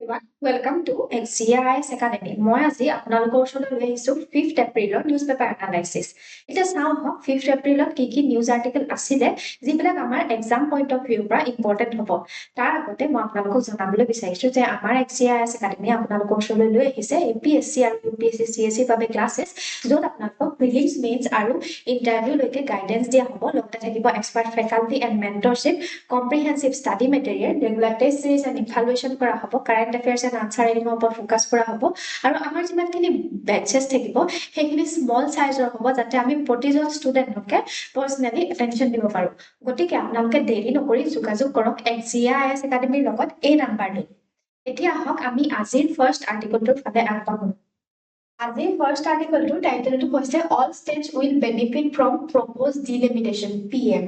everyone, welcome to XGIS Academy. মই আজি আপোনালোকৰ ওচৰলৈ লৈ আহিছো 5th এপ্ৰিলৰ নিউজ পেপাৰ এনালাইচিছ। এতিয়া চাওঁ হওক 5th এপ্ৰিলত কি নিউজ আৰ্টিকেল আছিলে যিবিলাক আমাৰ এক্সাম পইণ্ট অফ ভিউৰ পৰা ইম্পৰ্টেণ্ট হ'ব। তাৰ আগতে মই আপোনালোকক জনাবলৈ বিচাৰিছো যে আমাৰ XGIS Academy আপোনালোকৰ ওচৰলৈ লৈ আহিছে APSC আৰু UPSC CSE বাবে ক্লাছেছ য'ত আপোনালোকক প্ৰিলিমছ মেইনছ আৰু ইণ্টাৰভিউলৈকে গাইডেন্স দিয়া হ'ব। লগতে থাকিব expert faculty and mentorship, comprehensive study material, regular test series and evaluation কৰা হ'ব, কাৰেণ্ট এফেয়াৰ্ছ এণ্ড আনচাৰ ৰাইটিঙৰ ওপৰত ফ'কাছ কৰা হ'ব আৰু আমাৰ যিমানখিনি বেটচেছ থাকিব সেইখিনি স্মল চাইজৰ হ'ব যাতে আমি প্ৰতিজন ষ্টুডেণ্টকে পাৰ্চনেলি এটেনশ্যন দিব পাৰোঁ। গতিকে আপোনালোকে দেৰি নকৰি যোগাযোগ কৰক XGIS একাডেমীৰ লগত এই নাম্বাৰটোত। এতিয়া আহক আমি আজিৰ ফাৰ্ষ্ট আৰ্টিকলটোৰ ফালে আগবাঢ়ো। আজিৰ ফাৰ্ষ্ট আৰ্টিকলটোৰ টাইটেলটো হৈছে all states will benefit from propose delimitation PM।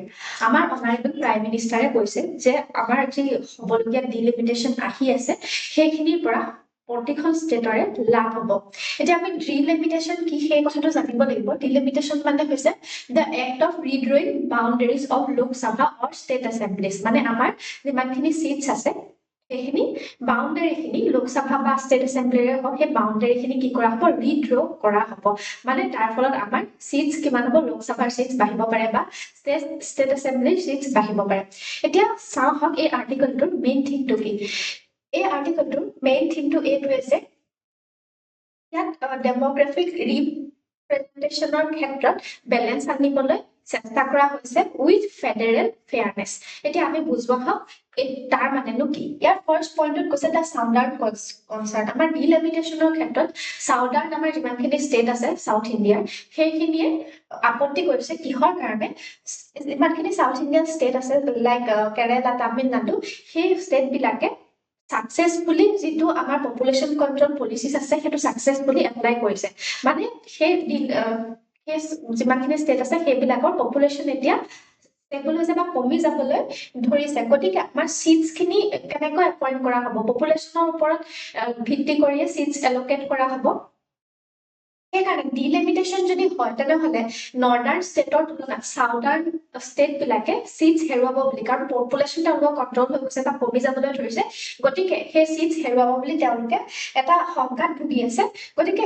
আমাৰ অনাৰেবল প্ৰাইম মিনিষ্টাৰে কৈছে যে আমাৰ যি হ'বলগীয়া ডিলিমিটেশ্যন আহি আছে সেইখিনিৰ পৰা প্ৰতিখন ষ্টেটৰে লাভ হ'ব। এতিয়া আমি ডিলিমিটেশ্যন কি সেই কথাটো জানিব লাগিব। ডিলিমিটেশ্যন মানে হৈছে the act of redrawing boundaries of Lok Sabha or state assemblies. মানে আমাৰ যিমানখিনি চিটছ আছে সেইখিনি বাউণ্ডেৰীখিনি লোকসভা বা ষ্টেট এছেম্বলিৰে হওক সেই বাউণ্ডেৰীখিনি কি কৰা হ'ব ৰিড্ৰ কৰা হ'ব। মানে তাৰ ফলত আমাৰ চিটছ কিমান হ'ব লোকসভাৰ চিটছ বাঢ়িব পাৰে বা ষ্টেট এছেম্বলিৰ চিটছ বাঢ়িব পাৰে। এতিয়া চাওঁ হওক এই আৰ্টিকলটোৰ মেইন থিমটো কি। এই আৰ্টিকলটোৰ মেইন থিমটো এইটোৱে যে ইয়াত ডেম'গ্ৰাফিক ৰিপ্ৰেজেণ্টেশ্যনৰ ক্ষেত্ৰত বেলেঞ্চ আনিবলৈ চেষ্টা কৰা হৈছে উইথ ফেডাৰেল ফেয়াৰনেছ। এতিয়া আমি বুজব হওক তাৰ মানেনো কি। ইয়াৰ ফাৰ্ষ্ট পইণ্টত কৈছে দ্য চাউদাৰ্ণ কনচাৰ্ণ। আমাৰ ডিলিমিটেশ্যনৰ ক্ষেত্ৰত চাউদাৰ্ণ আমাৰ যিমানখিনি ষ্টেট আছে চাউথ ইণ্ডিয়াৰ সেইখিনিয়ে আপত্তি কৰিছে কিহৰ কাৰণে যিমানখিনি চাউথ ইণ্ডিয়ান ষ্টেট আছে লাইক কেৰেলা তামিলনাডু সেই ষ্টেটবিলাকে সাকসেসফুলি যিটো আমাৰ পপুলেশ্যন কন্ট্ৰল পলিচিছ আছে সেইটো সাকসেসফুলি এপ্লাই কৰিছে। মানে সেই যিমানখিনি ষ্টেট আছে সেইবিলাকৰ পপুলেশ্যন এতিয়া ষ্টেবল হৈছে বা কমি যাবলৈ ধৰিছে। গতিকে আমাৰ চিটছখিনি কেনেকৈ এপইণ্ট কৰা হ'ব পপুলেশ্যনৰ ওপৰত ভিত্তি কৰিয়ে চিটছ এল'কেট কৰা হ'ব। সেইকাৰণে ডিলিমিটেশ্যন যদি হয় তেনেহ'লে নৰ্দাৰ্ণ ষ্টেটৰ তুলনাত চাউদাৰ্ণ ষ্টেটবিলাকে চিটছ হেৰুৱাব বুলি, কাৰণ পপুলেশ্যন তেওঁলোকৰ কণ্ট্ৰল হৈ গৈছে বা কমি যাবলৈ ধৰিছে। গতিকে সেই চিটছ হেৰুৱাব বুলি তেওঁলোকে এটা শংকাত ভুগি আছে। গতিকে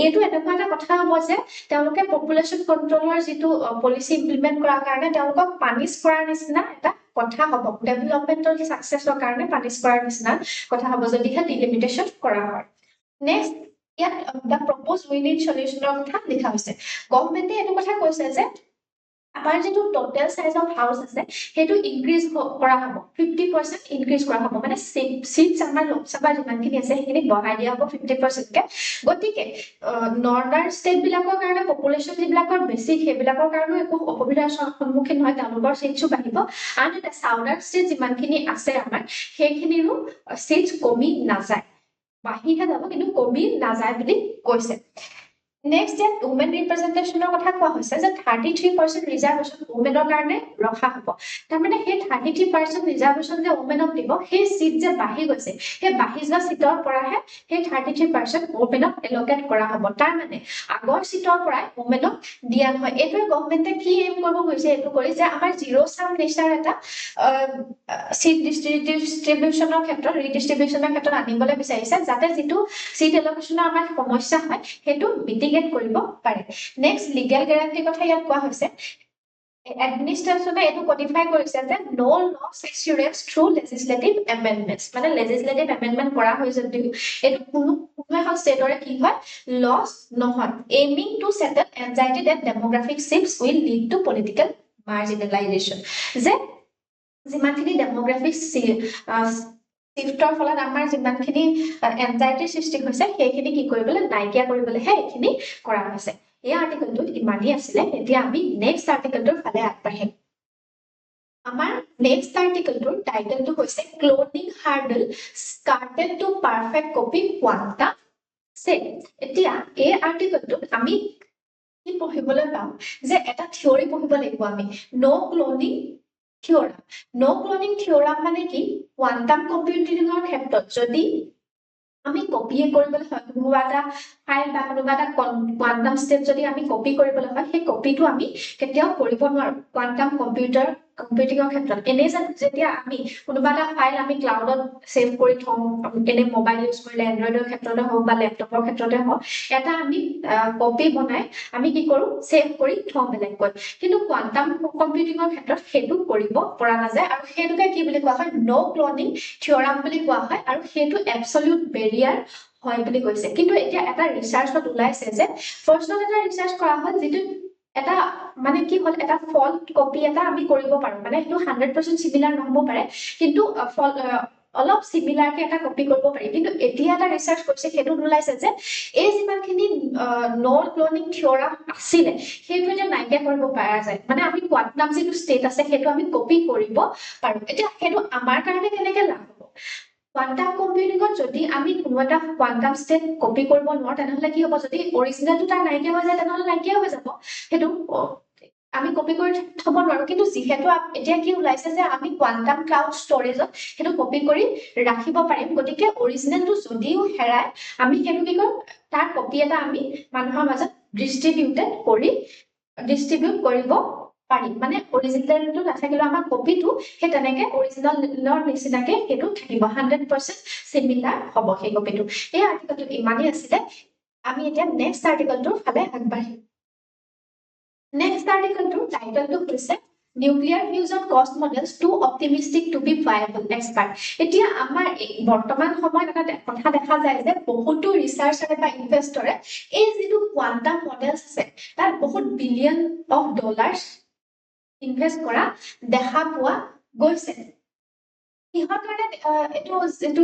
এইটো এনেকুৱা এটা কথা হ'ব যে তেওঁলোকে পপুলেশ্যন কণ্ট্ৰলৰ যিটো পলিচি ইমপ্লিমেণ্ট কৰাৰ কাৰণে তেওঁলোকক পানিছ কৰাৰ নিচিনা এটা কথা হ'ব। ডেভেলপমেণ্টৰ ছাকচেছৰ কাৰণে পানিছ কৰাৰ নিচিনা কথা হ'ব যদিহে ডিলিমিটেশ্যন কৰা হয়। নেক্সট ইয়াত দ্য প্ৰপ'জ উইন ইন সলিউশ্যনৰ কথা লিখা হৈছে। গভৰ্ণমেণ্টে এইটো কথা কৈছে যে আমাৰ যিটো টোটেল চাইজ অফ হাউচ আছে সেইটো ইনক্ৰিজ কৰা হ'ব 50% ইনক্ৰিজ কৰা হ'ব। মানে চিটছ আমাৰ লোকসভাৰ যিমানখিনি আছে সেইখিনি বঢ়াই দিয়া হ'ব 50%কে। গতিকে নৰ্দাৰ্ণ ষ্টেটবিলাকৰ কাৰণে পপুলেশ্যন যিবিলাকৰ বেছি সেইবিলাকৰ কাৰণেও একো অসুবিধাৰ সন্মুখীন নহয়, তেওঁলোকৰ চিটছো বাঢ়িব। আৰু এতিয়া চাউদাৰ্ণ ষ্টেট যিমানখিনি আছে আমাৰ সেইখিনিৰো চিটছ কমি নাযায়, বাঢ়িহে যাব কিন্তু কমি নাযায় বুলি কৈছে। নেক্সট ইয়াত উমেন ৰিপ্ৰেজেণ্টেশ্যনৰ কথা কোৱা হৈছে যে 33% ৰিজাৰ্ভেশ্যন উমেনৰ কাৰণে ৰখা হ'ব। তাৰমানে সেই 33% ৰিজাৰ্ভেশ্যন যে উমেনক দিব সেই চিট যে বাঢ়ি গৈছে সেই বাঢ়ি যোৱা চিটৰ পৰাহে সেই 33% উমেনক এল'কেট কৰা হ'ব। তাৰমানে আগৰ চিটৰ পৰাই উমেনক দিয়া নহয়। এইটোৱে গভৰ্ণমেণ্টে কি এইম কৰিব গৈছে এইটো কৰি যে আমাৰ জিৰ' চাম নেচাৰ এটা চিট ডিষ্ট্ৰিবিউশ্যনৰ ক্ষেত্ৰত ৰিডিষ্ট্ৰিবিউশ্যনৰ ক্ষেত্ৰত আনিবলৈ বিচাৰিছে যাতে যিটো চিট এল'কেশ্যনৰ আমাৰ সমস্যা হয় সেইটো মিটিগেট কৰিব পাৰে। নেক্সট লিগেল গেৰাণ্টিৰ কথা ইয়াত কোৱা হৈছে। এডমিনিষ্ট্ৰেশ্যনে এইটো কডিফাই কৰিছে যে নো লছ এচিউৰেঞ্চ থ্ৰু লেজিছলেটিভ এমেণ্ডমেণ্টছ। মানে লেজিছলেটিভ এমেণ্ডমেণ্ট কৰা হয় যদিও এইটো কোনো এখন ষ্টেটৰে কি হয় লছ নহয়। Aiming to settle anxiety that demographic shifts will lead to political marginalisation. যে যিমানখিনি ডেমোগ্ৰাফিক শ্বিফ্টৰ ফলত আমাৰ যিমানখিনি এনজাইটিৰ সৃষ্টি হৈছে সেইখিনি কি কৰিবলৈ নাইকিয়া কৰিবলৈহে এইখিনি কৰা হৈছে। এই আৰ্টিকলটোত ইমানেই আছিলে। এতিয়া আমি নেক্সট আৰ্টিকলটোৰ ফালে আগবাঢ়িম। আমাৰ নেক্সট আৰ্টিকলটোৰ টাইটেলটো হৈছে cloning hurdle skirted to perfect copy quantum set. এতিয়া এই আৰ্টিকলটোত আমি কি পঢ়িবলৈ পাম যে এটা থিয়ৰী পঢ়িব লাগিব আমি, ন' ক্লোনিং থিয়ৰাম। ন' ক্লোনিং থিয়ৰাম মানে কি কোৱান্টাম কম্পিউটিঙৰ ক্ষেত্ৰত যদি আমি কপিয়ে কৰিবলৈ হয় কোনোবা এটা ফাইল বা কোনোবা এটা কোৱান্টাম ষ্টেট যদি আমি কপি কৰিবলৈ হয় সেই কপিটো আমি কেতিয়াও কৰিব নোৱাৰো কোৱান্টাম কম্পিউটাৰ কম্পিউটিঙৰ ক্ষেত্ৰত এনে যেতিয়া আমি কোনোবা এটা ফাইল আমি ক্লাউডত সেভ কৰি থওঁ এনে মোবাইল ইউজ কৰিলে এন্ড্ৰইডৰ ক্ষেত্ৰতে হওক বা ল্যাপটপৰ ক্ষেত্ৰতে হওক এটা আমি কপি বনাই আমি কি কৰো সেভ কৰি থওঁ বেলেগকৈ কিন্তু কোৱান্টাম কম্পিউটিঙৰ ক্ষেত্ৰত সেইটো কৰিব পৰা নাযায় আৰু সেইটোকে কি বুলি কোৱা হয় নো ক্লোনিং থিওৰাম বুলি কোৱা হয় আৰু সেইটো এবসলিউট বেৰিয়াৰ হয় বুলি কৈছে কিন্তু এতিয়া এটা ৰিসাৰ্চত ওলাইছে যে ফাৰ্ষ্টত এটা ৰিসাৰ্চ কৰা হয় যেটো এটা মানে কি হল এটা ফল্ট কপি এটা আমি কৰিব পাৰো মানে সেইটো 100% সিমিলাৰ নহব পাৰে কিন্তু অলপ সিমিলাৰ কে এটা কপি কৰিব পাৰি কিন্তু এতিয়া এটা ৰিসাৰ্চ কৰিছে সেইটো ওলাইছে যে এই যিমানখিনি নো ক্লোনিং থিওৰাম আছিল সেইটো এটা নাইকিয়া কৰিব পৰা যায় মানে আমি কোৱান্টাম যিটো ষ্টেট আছে সেইটো আমি কপি কৰিব পাৰো এতিয়া সেইটো আমাৰ কাৰণে কেনেকৈ লাভ হ'ব কোৱান্টাম কম্পিউটিঙত যদি আমি কোনো এটা কোৱান্টাম ষ্টেট কপি কৰিব নোৱাৰো তেনেহলে কি হ'ব যদি অৰিজিনেলটো তাৰ নাইকিয়া হৈ যায় তেনেহলে নাইকিয়া হৈ যাব সেইটো আমি কপি কৰি থব নোৱাৰো কিন্তু যিহেতু এতিয়া কি ওলাইছে যে আমি কোৱান্টাম ক্লাউড ষ্টৰেজত সেইটো কপি কৰি ৰাখিব পাৰিম গতিকে অৰিজিনেলটো যদিও হেৰাই আমি সেইটো কি কৰিম তাৰ কপি এটা আমি মানুহৰ মাজত ডিস্ট্ৰিবিউট কৰিব পাৰিম মানে অৰিজিনেলটো নাথাকিলেও আমাৰ কপিটো সেই তেনেকে অৰিজিনেলৰ নিচিনাকে সেইটো থাকিব 100% সিমিলাৰ হ'ব সেই কপিটো এই আৰ্টিকেলটো ইমানেই আছিলে আমি এতিয়া নেক্সট আৰ্টিকেলটোৰ ফালে আগবাঢ়িম নেক্সট আৰ্টিকেলটোৰ টাইটেলটো হৈছে Nuclear fusion cost models too optimistic to be viable expert. এতিয়া আমাৰ বৰ্তমান সময়ত এটা কথা দেখা যায় যে বহুতো ৰিসাৰ্চাৰে বা ইনভেষ্টৰে এই যেটো কোৱান্টাম মডেলস আছে তাত বহুত বিলিয়ন অফ ডলাৰ্স ইনভেস্ট কৰা দেখা পোৱা গৈছে কিহৰ কাৰণে এটো যেটো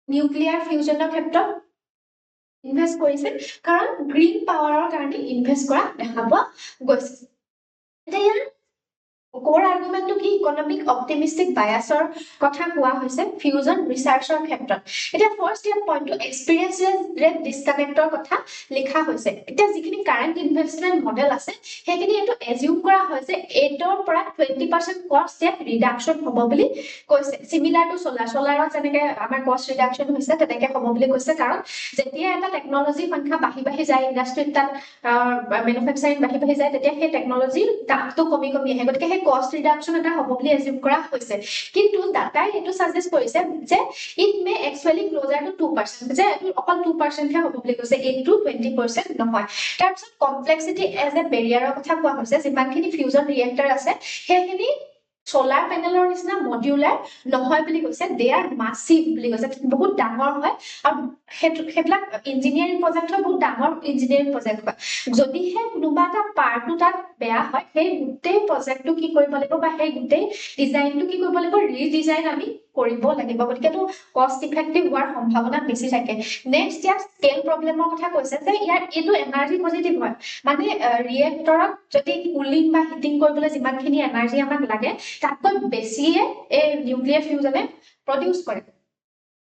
নিউক্লিয়াৰ ফিউজনৰ ক্ষেত্ৰত ইনভেস্ট কৰিছে কাৰণ গ্ৰীণ পাৱাৰৰ কাৰণে ইনভেস্ট কৰা দেখা পোৱা গৈছে এতিয়া কোৰ আৰ্গুমেন্টটো কি ইকোনমিক অপটিমিস্টিক বায়াসৰ কথা কোৱা হৈছে ফিউজন ৰিসাৰ্চৰ ক্ষেত্ৰত এটা ফাৰ্স্ট ইয়াৰ পইণ্টটো এক্সপেৰিয়েন্স ৰেট ডিসকানেক্টৰ কথা লিখা হৈছে এতিয়া যিখিনি কাৰেন্ট ইনভেষ্টমেন্ট মডেল আছে সেইখিনি এটো এজিউম কৰা হৈছে 8 ৰ পৰা 20% কষ্ট ৰেট ৰিডাকশন হ'ব বুলি কৈছে সিমিলাৰ টু সোলাৰত যেনেকে আমাৰ কষ্ট ৰিডাকশন হৈছে তেনেকে হ'ব বুলি কৈছে কাৰণ যেতিয়া এটা টেকনলজি সংখ্যা বাঢ়ি যায় ইন্ডাষ্ট্ৰীত তাত ম্যানুফ্যাকচাৰিং বাঢ়ি যায় তেতিয়া সেই টেকনলজিৰ দামটো কমি আহে গতিকে সেই কষ্ট ৰিডাকশন এটা হ'ব বুলি এজিউম কৰা হৈছে কিন্তু ডাটাই এটো সাজেষ্ট কৰিছে যে it may actually closer to 2% যে এটো অকল 2% হে হ'ব বুলি কৈছে 8 to 20% নহয় তাৰপিছত কমপ্লেক্সিটি এজ এ বেৰিয়াৰৰ কথা কোৱা হৈছে যিমানখিনি ফিউজন ৰিয়েক্টৰ আছে সেইখিনি সোলাৰ পেনেলৰ নিচিনা মডিউলাৰ নহয় বুলি কৈছে দে আৰ মাসিভ বুলি কৈছে বহুত ডাঙৰ হয় আৰু হেতলা ইঞ্জিনিয়াৰিং প্ৰজেক্ট হয় বহুত ডাঙৰ ইঞ্জিনিয়াৰিং প্ৰজেক্ট হয় যদিহে কোনোবা এটা পাৰ্টটো তাত বেয়া হয় সেই গোটেই প্ৰজেক্টটো কি কৰিব লাগিব বা সেই গোটেই ডিজাইনটো কি কৰিব লাগিব ৰিডিজাইন আমি কৰিব লাগিব গতিকে তো কষ্ট ইফেক্টিভ হোৱাৰ সম্ভাৱনা বেছি থাকে নেক্সট ইয়াৰ স্কেল প্ৰবলেমৰ কথা কৈছে যে ইয়াৰ এটো এনাৰ্জি পজিটিভ হয় মানে ৰিয়েক্টৰত যদি কুলিং বা হিটিং কৰিবলৈ যিমানখিনি এনাৰ্জি আমাক লাগে তাতকৈ বেছিয়ে এই নিউক্লিয়াৰ ফিউজনে প্ৰডিউস কৰে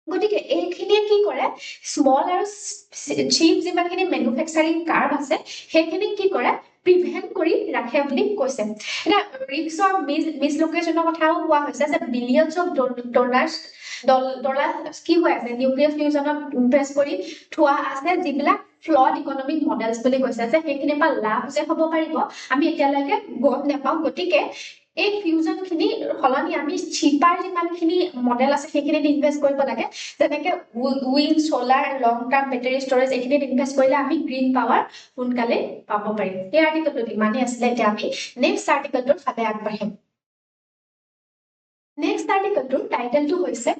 গতিকে এইখিনিয়ে কি কৰে স্মল আৰু চিপ যিমানখিনি ম্যানুফ্যাকচাৰিং কাৰ্ভ আছে সেইখিনি কি কৰে প্ৰিভেন্ট কৰি ৰাখে বুলি কৈছে এটা ৰিস্ক অফ মিসলোকেশনৰ কথাও কোৱা হৈছে যে বিলিয়নছ অফ ডলাৰ কি হৈ আছে নিউক্লিয়াৰ ফিউজনত ইনভেস্ট কৰি থোৱা আছে যিবিলাক ফ্লড ইকোনমিক মডেলস বুলি কৈছে যে সেইখিনি পা লাভ যে হ'ব পাৰিব আমি এতিয়ালৈকে গম নাপাওঁ গতিকে এই ফিউজন খিনি হলনি আমি চিপাৰ যিমানখিনি মডেল আছে সেইখিনি ইনভেস্ট কৰিব লাগে যেনেকে উইণ্ড সোলাৰ লং টাৰ্ম বেটাৰি ষ্টৰেজ এইখিনি ইনভেস্ট কৰিলে আমি গ্ৰীণ পাৱাৰ সোনকালে পাব পাৰিম এই আৰ্টিকেলটো ইমানেই আছিলে এতিয়া আমি নেক্সট আৰ্টিকেলটোৰ ফালে আগবাঢ়িম নেক্সট আৰ্টিকেলটোৰ টাইটেলটো হৈছে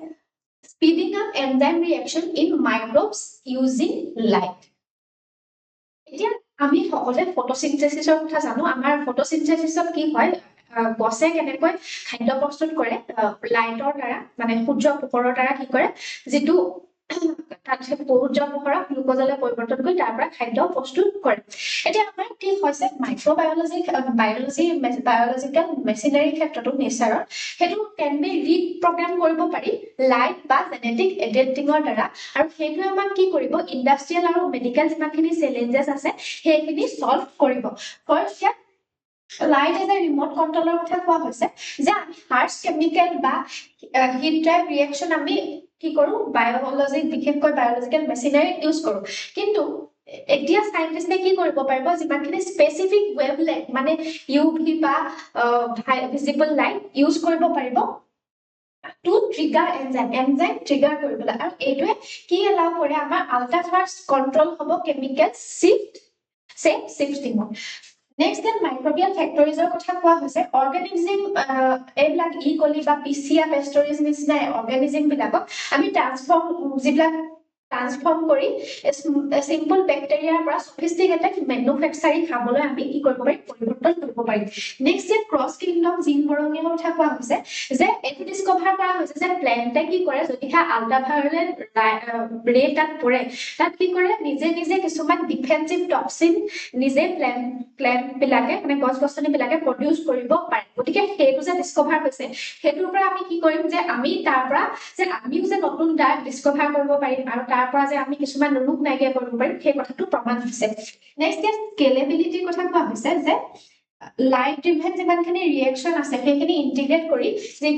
speeding up enzyme reaction in microbes using light এতিয়া আমি সকলোৱে ফটোসিনথেসিসৰ কথা জানো আমাৰ ফটোসিনথেসিসত কি হয় গছে কেনেকৈ খাদ্য প্ৰস্তুত কৰে লাইটৰ দ্বাৰা মানে সূৰ্যৰ পোহৰৰ দ্বাৰা কি কৰে যেটো তাত সূৰ্যৰ পোহৰক গ্লুকোজলৈ পৰিৱৰ্তন কৰি তাৰ পৰা খাদ্য প্ৰস্তুত কৰে এতিয়া আমাৰ কি হৈছে বায়োলজিকেল মেচিনাৰী ক্ষেত্ৰটো নেচাৰৰ হেতু কেন বি ৰিপ্ৰগ্ৰাম কৰিব পাৰি লাইট বা জেনেটিক এডিটিংৰ দ্বাৰা আৰু হেতু আমাক কি কৰিব ইন্ডাষ্ট্ৰিয়েল আৰু মেডিকেল যিমানখিনি চ্যালেঞ্জেস আছে সেইখিনি সলভ কৰিব first light as a remote কন্ট্ৰোলৰ কথা কোৱা হৈছে যে আমি হাৰ্শ কেমিক্যাল বা হিট ড্ৰাইভ ৰিয়েকচন আমি কি কৰো বায়োলজি বিশেষকৈ বায়োলজিক্যাল মেচিনাৰী ইউজ কৰো কিন্তু এতিয়া সাইন্টিস্টে কি কৰিব পাৰিব যিমানখিনি স্পেসিফিক ওয়েভলেংথ মানে ইউভি বা ভিজিবল লাইট ইউজ কৰিব পাৰিব টু ট্ৰিগাৰ এনজাইম ট্ৰিগাৰ কৰিবলৈ আৰু এইটোৱে কি এলাউ কৰে আমাৰ আল্ট্ৰাফাষ্ট কন্ট্ৰোল হ'ব কেমিকেল শিফটিঙত নেক্সট দেন মাইক্ৰোবিয়াল ফেক্টৰিজৰ কথা কোৱা হৈছে অৰ্গানিজম এইবিলাক ই কলি বা পিচিয়া পেস্টৰিজ নিচিনা অৰ্গানিজম বিলাকক আমি ট্ৰান্সফৰ্ম কৰি সিম্পল বেক্টেৰিয়াৰ পৰা সফিষ্টিকেটেড মেনুফেকচাৰিং খাবলৈ আমি কি কৰিব পাৰিম পৰিৱৰ্তন কৰিব পাৰিম নেক্সট যে ক্ৰছ কিংডম জিন বৰঙৰ কথা কোৱা হৈছে যে এইটো ডিসকভাৰ কৰা হৈছে যে প্লেন্টে কি কৰে যদিহে আল্ট্ৰাভায়োলেট ৰে তাত পৰে তাত কি কৰে নিজে নিজে কিছুমান ডিফেন্সিভ টক্সিন নিজে প্লেন্ট বিলাকে মানে গছ-গছনি বিলাকে প্ৰডিউস কৰিব পাৰে গতিকে সেইটো যে ডিসকভাৰ হৈছে হেতুৰ পৰা আমি কি কৰিম যে আমি তাৰ পৰা যে আমিও যে নতুন ডায়েট ডিসকভাৰ কৰিব পাৰিম আৰু তাৰ পৰা যে আমি কিছুমান ৰোগ নাইকিয়া কৰিব পাৰিম সেই কথাটো প্ৰমাণ হৈছে নেক্সট যে স্কেলেবিলিটিৰ কথা কোৱা হৈছে যে লাইট ড্ৰিভেন যিমানখিনি ৰিয়েকচন আছে সেইখিনি ইন্টিগ্ৰেট কৰি যে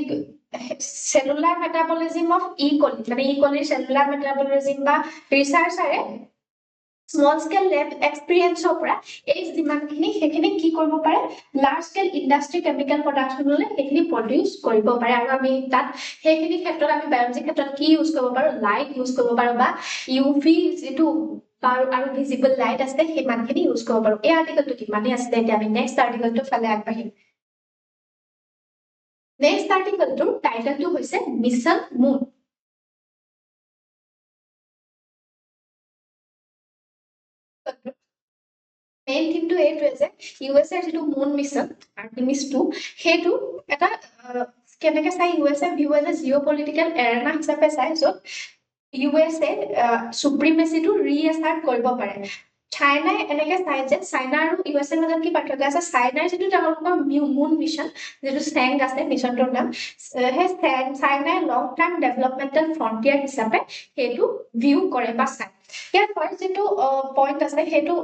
সেলুলাৰ মেটাবলিজম অফ ই কলি মানে ই কলিৰ সেলুলাৰ মেটাবলিজম বা ৰিসাৰ্চাৰে স্মল স্কেল ল্যাব এক্সপেৰিয়েন্সৰ পৰা এই যিমানখিনি সেইখিনি কি কৰিব পাৰে লাৰ্জ স্কেল ইন্ডাষ্ট্ৰি কেমিকেল প্ৰডাকশনলৈ সেইখিনি প্ৰডিউস কৰিব পাৰে আৰু আমি তাত সেইখিনি ক্ষেত্ৰত আমি বায়োলজি ক্ষেত্ৰত কি ইউজ কৰিব পাৰো লাইট ইউজ কৰিব পাৰো বা ইউভি যেটো আৰু ভিজিবল লাইট আছে সেইমানখিনি ইউজ কৰিব পাৰো এই আৰ্টিকেলটো কিমানে আছে এতিয়া আমি নেক্সট আৰ্টিকেলটো ফালে আগবাঢ়িম নেক্সট আৰ্টিকেলটোৰ টাইটেলটো হৈছে মিছন মুন মেইন থিমটো এইটোৱে যে ইউএছএ যেটো মুন মিছন আৰ্টেমিস 2 হেতু এটা কেনেকে চাই USA view as a geopolitical arena হিচাপে চাই য'ত ইউএছএ সুপ্ৰিমেসিটো ৰিএসাৰ্ট কৰিব পাৰে চাইনাই এনেকে চাই যে চাইনা আৰু ইউএছএ মাজত কি পাৰ্থক্য আছে চাইনাৰ যেটো তেওঁলোকৰ মুন মিছন যেটো স্ট্যান্ড আছে মিছনটোৰ নাম হে চাইনাই লং টাৰ্ম ডেভেলপমেন্টাল ফ্ৰন্টিয়াৰ হিচাপে হেতু ভিউ কৰে বা চাই ইয়াৰ ফাৰ্ষ্ট যেটো পইণ্ট আছে হেতু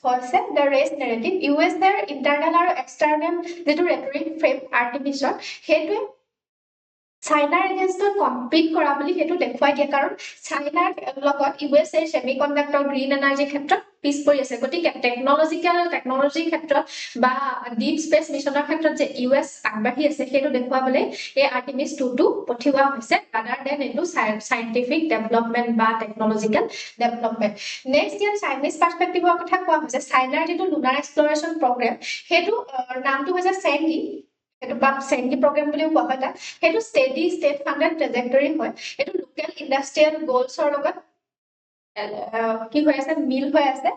হৈছে দ্য ৰেচ নেৰেটিভ ইউএছএৰ ইন্টাৰনেল আৰু এক্সটাৰ্নেল যেটো ৰেটৰিক ফ্ৰেম আৰ্টেমিসৰ হেতুৱে চাইনাৰ এগেইনষ্টত কম্পিট কৰা বুলি হেতু দেখুৱাই দিয়ে কাৰণ চাইনাৰ লগত ইউএছএ সেমিকন্ডাক্টৰ গ্ৰীণ এনাৰ্জি ক্ষেত্ৰত পিছ পৰি আছে গতিকে টেকনলজি ক্ষেত্ৰত বা ডিপ স্পেস মিছনৰ ক্ষেত্ৰত যে ইউএছ আগবাঢ়ি আছে হেতু দেখুৱাবলৈ এই আৰ্টেমিস 2 টো পঠিওৱা হৈছে ৰাদাৰ দেন ইনটু সাইন্টিফিক ডেভেলপমেন্ট বা টেকনলজিক্যাল ডেভেলপমেন্ট নেক্সট ইয়াৰ চাইনিজ পাৰ্সপেক্টিভৰ কথা কোৱা হৈছে চাইনাৰ যেটো লুনাৰ এক্সপ্লোৰেশন প্ৰগ্ৰাম হেতু নামটো হৈছে চেংগি এটো বা চেংগি প্ৰগ্ৰাম বুলিও কোৱা হয় তাক হেতু স্টেডি ষ্টেট ফান্ডেড ট্ৰেজেক্টৰি হয় এটো লোকেল ইন্ডাষ্ট্ৰিয়েল গোলছৰ লগত কি হৈ আছে মিল হৈ আছে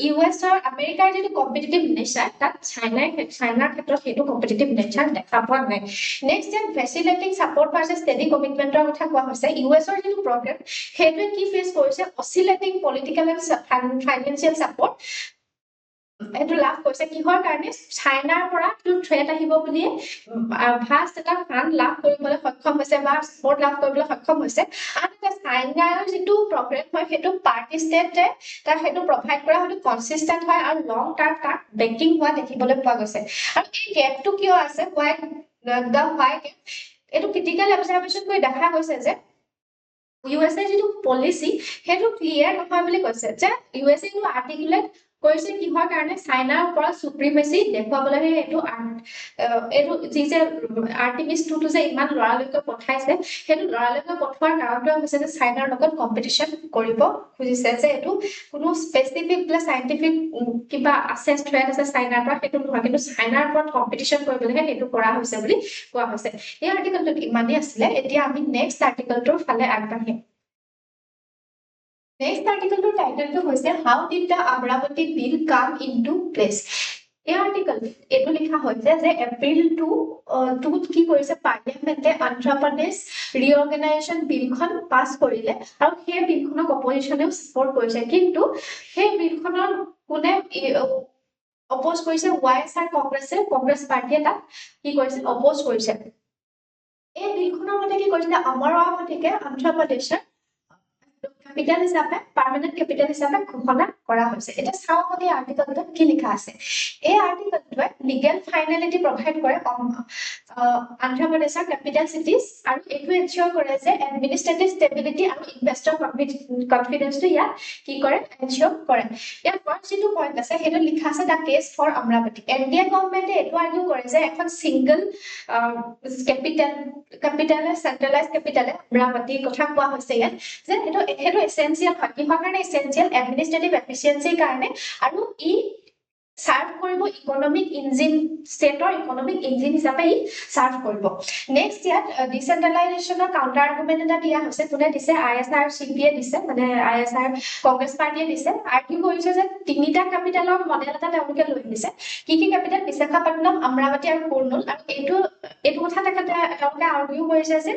ইউএছৰ আমেৰিকাৰ যেটো কম্পিটিটিভ নেচাৰ তাত চাইনাৰ ক্ষেত্ৰত হেতু কম্পিটিটিভ নেচাৰ দেখা পোৱা নাই নেক্সট যেন ফেচিলিটিং সাপোৰ্ট ভাৰ্সেস স্টেডি কমিটমেন্টৰ কথা কোৱা হৈছে ইউএছৰ যেটো প্ৰগ্ৰাম হেতুৱে কি ফেস কৰিছে oscillating political and financial support এটো লাভ কৰিছে কিহৰ কাৰণে চাইনাৰ পৰা টু থ্ৰেট আহিব বুলি ফাষ্ট এটা ফান্ড লাভ কৰিবলৈ সক্ষম হৈছে বা সাপোৰ্ট লাভ কৰিবলৈ সক্ষম হৈছে আৰু চাইনাৰ যেটো প্ৰগ্ৰাম হয় হেতু পাৰ্টি ষ্টেটে তাৰ হেতু প্ৰভাইড কৰা হেতু কনসিস্টেন্ট হয় আৰু লং টাৰ্ম তাক বেকিং হোৱা দেখিবলৈ পোৱা গৈছে আৰু এই গেপটো কিয় আছে why এটো ক্ৰিটিক্যাল অবজাৰভেশন কৰি দেখা গৈছে যে ইউএছএ যেটো পলিসি হেতু ক্লিয়াৰ নহয় বুলি কৈছে যে ইউএছএ টো আৰ্টিকুলেট কৰিছে কিহৰ কাৰণে চাইনাৰ ওপৰত সুপ্ৰিমেসি দেখুৱাবলৈ এটো যি যে আৰ্টেমিস 2 টো যে ইমান লৰালৈকে পঠাইছে হেতু লৰালৈকে পঠোৱাৰ কাৰণটো হৈছে যে চাইনাৰ লগত কম্পিটিশন কৰিব খুজিছে যে এটো কোনো স্পেসিফিক সাইন্টিফিক কিবা আছে থ্ৰেট আছে চাইনাৰ পৰা হেতু নহয় কিন্তু চাইনাৰ ওপৰত কম্পিটিশন কৰিবলৈ হেতু কৰা হৈছে বুলি কোৱা হৈছে এই আৰ্টিকেলটো ইমানে আছিল এতিয়া আমি নেক্সট আৰ্টিকেলটোৰ ফালে আগবাঢ়িম Next article to title to হৈছে How did the Amravati bill come into place? এই আৰ্টিকেল এটো লিখা হৈছে যে এপ্ৰিল 2 কি কৰিছে পাৰ্লিয়ামেন্টে আন্ধ্ৰ প্ৰদেশ ৰিঅৰ্গানাইজেচন বিলখন পাস কৰিলে আৰু সেই বিলখনক অপজিশনেও সাপোৰ্ট কৰিছে কিন্তু সেই বিলখনৰ কোনে অপোজ কৰিছে ওয়াইএসআৰ কংগ্ৰেছ পাৰ্টিয়ে তাক কি কৰিছে অপোজ কৰিছে এই বিলখনৰ মতে কি কৰিছে অমৰাৱতীকে আন্ধ্ৰ প্ৰদেশৰ capital হিচাপে permanent capital হিচাপে ঘোষণা কৰা হৈছে এটা চাও এই আৰ্টিকলটোত কি লিখা আছে এই আৰ্টিকলটোৱে লিগেল ফাইনেলিটি প্ৰভাইড কৰে আন্ধ্ৰ প্ৰদেশৰ কেপিটেল চিটিজ আৰু এইটো এনচিয়ৰ কৰে যে এডমিনিষ্ট্ৰেটিভ ষ্টেবিলিটি আৰু ইনভেষ্টৰ কনফিডেন্সটো ইয়াত কি কৰে এনচিয়ৰ কৰে ইয়াত ফাৰ্ষ্ট যেটো পইণ্ট আছে হেটো লিখা আছে দা কেছ ফৰ অমৰাৱতী এনডিএ গভৰ্ণমেণ্টে এইটো আৰ্গু কৰে যে এখন সিঙ্গল ক্যাপিটাল সেন্ট্ৰালাইজ ক্যাপিটাল অমৰাৱতীৰ কথা কোৱা হৈছে ইয়াত যে হেটো এসেনশিয়াল হয় কিহৰ কাৰণে এসেনশিয়াল এডমিনিষ্ট্ৰেটিভ এফিচিয়েন্সিৰ কাৰণে আৰু ই সাৰ্ভ কৰিব ইকোনমিক ইঞ্জিন স্টেটৰ ইকোনমিক ইঞ্জিন হিচাপে ই সাৰ্ভ কৰিব নেক্সট ইয়াত ডিসেন্ট্ৰালাইজেশনৰ কাউন্টাৰ আৰ্গুমেন্ট এটা দিয়া হৈছে কোনে দিছে আইএসআৰ সিপিএ দিছে মানে আইএসআৰ কংগ্ৰেছ পাৰ্টিয়ে দিছে আৰ্গু কৰিছে যে তিনিটা ক্যাপিটালৰ মডেল এটা তেওঁলোকে লৈ দিছে কি ক্যাপিটাল বিশাখাপট্টনম অমৰাৱতী আৰু কুৰ্নুল আৰু এইটো কথা তেওঁলোকে আৰ্গু কৰিছে যে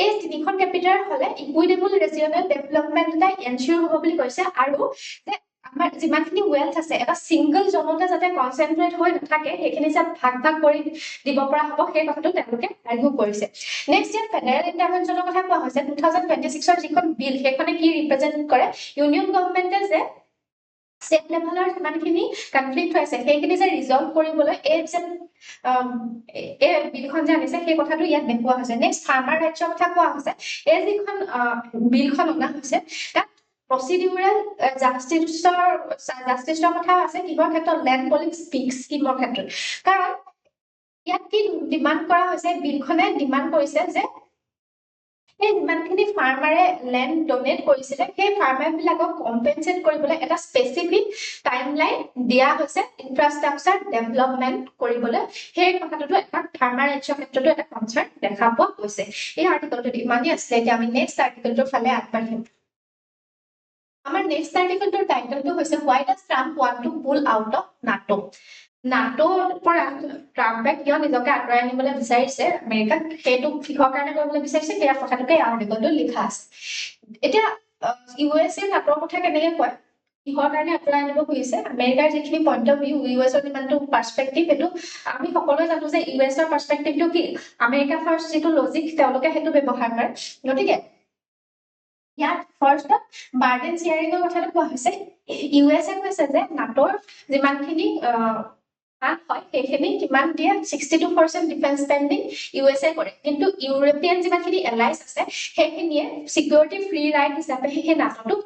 এই তিনিখন ক্যাপিটাল হলে ইকুইটেবল ৰিজিয়নেল ডেভেলপমেন্ট এটা এনচিয়ৰ হ'ব বুলি কৈছে আৰু যে আমাৰ যিমানখিনি ওয়েলথ আছে এটা সিঙ্গল জনতে যাতে কনসেন্ট্ৰেট হৈ নাথাকে সেইখিনি যে ভাগ কৰি দিব পৰা হ'ব সেই কথাটো তেওঁলোকে আৰ্গু কৰিছে নেক্সট ইয়াত ফেডাৰেল ইন্টাৰভেনশনৰ কথা কোৱা হৈছে 2026 ৰ যিখন বিল সেইখনে কি ৰিপ্ৰেজেন্ট কৰে ইউনিয়ন গভৰ্ণমেণ্টে যে স্টেট লেভেলৰ যিমানখিনি কনফ্লিক্ট হৈছে সেইখিনি যে ৰিজলভ কৰিবলৈ এই যে বিলখন যে আনিছে সেই কথাটো ইয়াত দেখুওৱা হৈছে নেক্সট ফাৰ্মাৰ ৰাইটছৰ কথা কোৱা হৈছে এই যিখন বিলখন অনা হৈছে তাত procedural justiceৰ কথা আছে কিহৰ ক্ষেত্ৰত ল্যান্ড পলিং স্কিমৰ ক্ষেত্ৰত কাৰণ ইয়াত কি ডিমান্ড কৰা হৈছে বিলখনে ডিমান্ড কৰিছে যে এই যিমানখিনি ফাৰ্মাৰে ল্যান্ড ডোনেট কৰিছিলে সেই ফাৰ্মাৰ বিলাকক কম্পেনসেট কৰিবলৈ এটা স্পেসিফিক টাইমলাইন দিয়া হৈছে ইনফ্ৰাষ্ট্ৰাকচাৰ ডেভেলপমেন্ট কৰিবলৈ সেই কথাটো এটা ফাৰ্মাৰ ৰাইটছৰ ক্ষেত্ৰতো এটা কনসাৰ্ন দেখা পোৱা গৈছে এই আৰ্টিকলটো ইমানেই আছে যে আমি নেক্সট আৰ্টিকলটোৰ ফালে আগবাঢ়িম আমাৰ নেক্সট আৰ্টিকলটোৰ টাইটেলটো হৈছে why does Trump want to pull out of NATO নাটোৰ পৰা ট্ৰাম্পে কিয় নিজকে আঁতৰাই আনিবলৈ বিচাৰিছে আমেৰিকাক সেইটো কিহৰ কাৰণে কৰিবলৈ বিচাৰিছে সেই কথাটোকে আৰ্টিকলটো লিখা আছে এতিয়া ইউএছএ নাটোৰ কথা কেনেকৈ কয় কিহৰ কাৰণে আঁতৰাই আনিব খুজিছে আমেৰিকাৰ যিখিনি পইণ্ট অফ ভিউ ইউএছৰ যিমানটো পাৰ্সপেক্টিভ সেইটো আমি সকলোৱে জানো যে ইউএছৰ পাৰ্সপেক্টিভটো কি আমেৰিকা ফাৰ্ষ্ট যিটো লজিক তেওঁলোকে সেইটো ব্যৱহাৰ কৰে গতিকে ইয়াত ফাৰ্ষ্ট বাৰ্ডেন শেয়াৰিংৰ কথাটো কোৱা হৈছে ইউএছএ কৈছে যে নাটোৰ যিমানখিনি হয় সেইখিনি কিমান দিয়ে 62% ডিফেন্স স্পেন্ডিং ইউএছএ কৰে কিন্তু ইউৰোপিয়ান যিমানখিনি এলাইজ আছে সেইখিনিয়ে সিকিউৰিটি ফ্ৰী ৰাইট হিচাপে সেই নাটোটো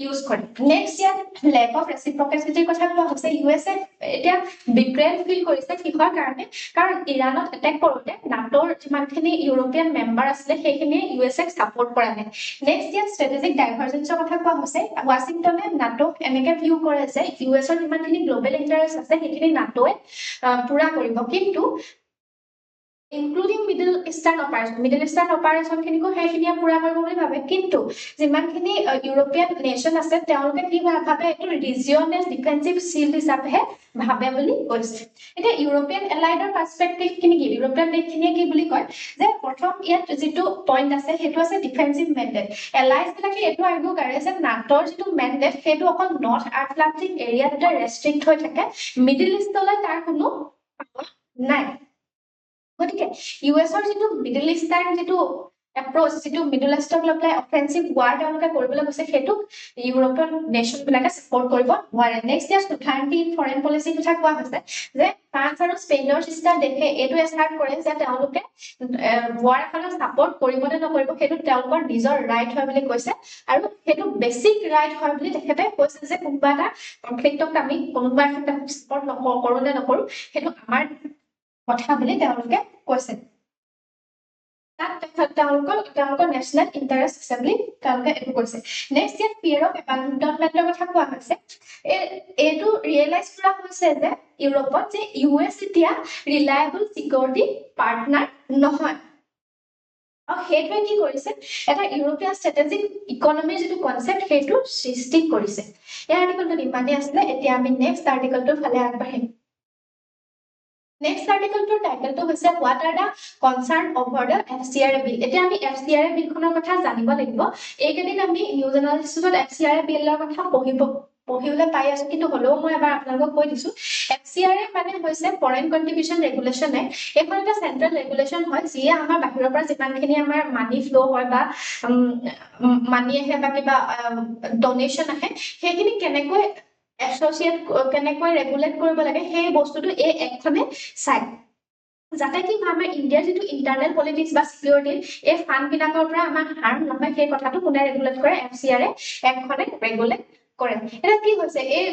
ইউজ কৰে নেক্সট ইয়াত লেক অফ ৰেচিপ্ৰকেচিটিৰ কথা কোৱা হৈছে ইউএছএ এতিয়া বিক্ৰেল ফিল কৰিছে কিহৰ কাৰণে কাৰণ ইৰাণত এটেক কৰোতে নাটোৰ যিমানখিনি ইউৰোপিয়ান মেম্বাৰ আছিলে সেইখিনিয়ে ইউএছএক সাপোৰ্ট কৰা নাই নেক্সট ইয়াত ষ্ট্ৰেটেজিক ডাইভাৰজেন্সৰ কথা কোৱা হৈছে ৱাশ্বিংটনে নাটোক এনেকে ভিউ কৰে যে ইউএছৰ যিমানখিনি গ্লোবেল ইন্টাৰেষ্ট আছে সেইখিনি নাটোৱে পুৰা কৰিব কিন্তু ইনক্লুডিং মিডল ইষ্টাৰ্ণ অপাৰেশ্যন খিনিকো সেইখিনিয়ে পুৰা কৰিব বুলি ভাবে কিন্তু যিমানখিনি ইউৰোপিয়ান নেশ্যন আছে তেওঁলোকে কি ভাবে এইটো ৰিজিয়নেল ডিফেন্সিভ শিল্ড হিচাপেহে ভাবে বুলি কৈছে এতিয়া ইউৰোপিয়ান এলাইডৰ পাৰ্সপেক্টিভ খিনি কি ইউৰোপিয়ান দেশখিনিয়ে কি বুলি কয় যে প্ৰথম ইয়াত যিটো পইণ্ট আছে সেইটো আছে ডিফেন্সিভ মেণ্ডেট এলাইজ বিলাকে এইটো আৰ্গু কৰে যে নাটোৰ যিটো মেণ্ডেট সেইটো অকল নৰ্থ আটলাণ্টিক এৰিয়াতে ৰেষ্ট্ৰিক্ট হৈ থাকে মিডল ইষ্টলৈ তাৰ কোনো নাই গতিকে ইউএছৰ যিটো মিডল ইষ্টাৰ্ণ যিটো এপ্ৰোচ যিটো মিডল ইষ্টক লৈ পেলাই অফেন্সিভ ৱাৰ তেওঁলোকে কৰিবলৈ গৈছে সেইটো ইউৰোপিয়ান নেশ্যন বিলাকে সাপোৰ্ট কৰিব নোৱাৰে next year totality in foreign policy কথা কোৱা হৈছে যে ফ্ৰান্স আৰু স্পেইনৰ চিষ্টাৰ দেশে এইটো এষ্টাৰ্ট কৰে যে তেওঁলোকে ৱাৰ এখনক সাপোৰ্ট কৰিব নে নকৰিব সেইটো তেওঁলোকৰ নিজৰ ৰাইট হয় বুলি কৈছে আৰু সেইটো বেছিক ৰাইট হয় বুলি তেখেতে কৈছে যে কোনোবা এটা কনফ্লিক্টক আমি কোনোবা এটা সাপোৰ্ট নকৰো নে নকৰো সেইটো আমাৰ কথা বুলি তেওঁলোকে কৈছে তেওঁলোকৰ নেশ্যনেল ইণ্টাৰেষ্ট আছে বুলি তেওঁলোকে এইটো কৈছে নেক্সট ইয়াত ফিয়াৰ অফ এবাণ্ডনমেণ্টৰ কথা কোৱা হৈছে এইটো ৰিয়েলাইজ কৰা হৈছে যে ইউৰোপত যে ইউএছ এতিয়া ৰিলায়েবল চিকিউৰিটি পাৰ্টনাৰ নহয় আৰু সেইটোৱে কি কৰিছে এটা ইউৰোপীয় ষ্ট্ৰেটেজিক ইকনমিৰ যিটো কনচেপ্ট সেইটো সৃষ্টি কৰিছে এই আৰ্টিকলটো ইমানেই আছিলে এতিয়া আমি নেক্সট আৰ্টিকলটোৰ ফালে আগবাঢ়িম নেক্সট আৰ্টিকলটোৰ টাইটেলটো হৈছে what are the concern over the FCRA bill এতিয়া আমি এফচিআৰএ বিলখনৰ কথা জানিব লাগিব এইকেইদিন আমি নিউজ এনালিচিছত এফচিআৰএ বিলৰ কথা পঢ়িবলৈ পাই আছো কিন্তু হলেও মই এবাৰ আপোনালোকক কৈ দিছো এফচিআৰএ মানে হৈছে ফৰেন কন্ট্ৰিবিউশন ৰেগুলেশন এক্ট এইখন এটা চেন্ট্ৰেল ৰেগুলেশন হয় যিয়ে আমাৰ বাহিৰৰ পৰা যিমানখিনি আমাৰ মানি ফ্লো হয় বা মানি আহে বা কিবা ডোনেশ্যন আহে সেইখিনি কেনেকৈ এছ'চিয়েট কেনেকৈ ৰেগুলেট কৰিব লাগে সেই বস্তুটো এই এক্টখনে চাই যাতে কি আমাৰ ইণ্ডিয়াৰ যিটো ইণ্টাৰনেল পলিটিক্স বা চিকিউৰিটি এই ফাণ্ডবিলাকৰ পৰা আমাৰ হাৰ্ম নহয় সেই কথাটো কোনে ৰেগুলেট কৰে FCR এক্টখনে ৰেগুলেট কৰে এটা কি হৈছে এই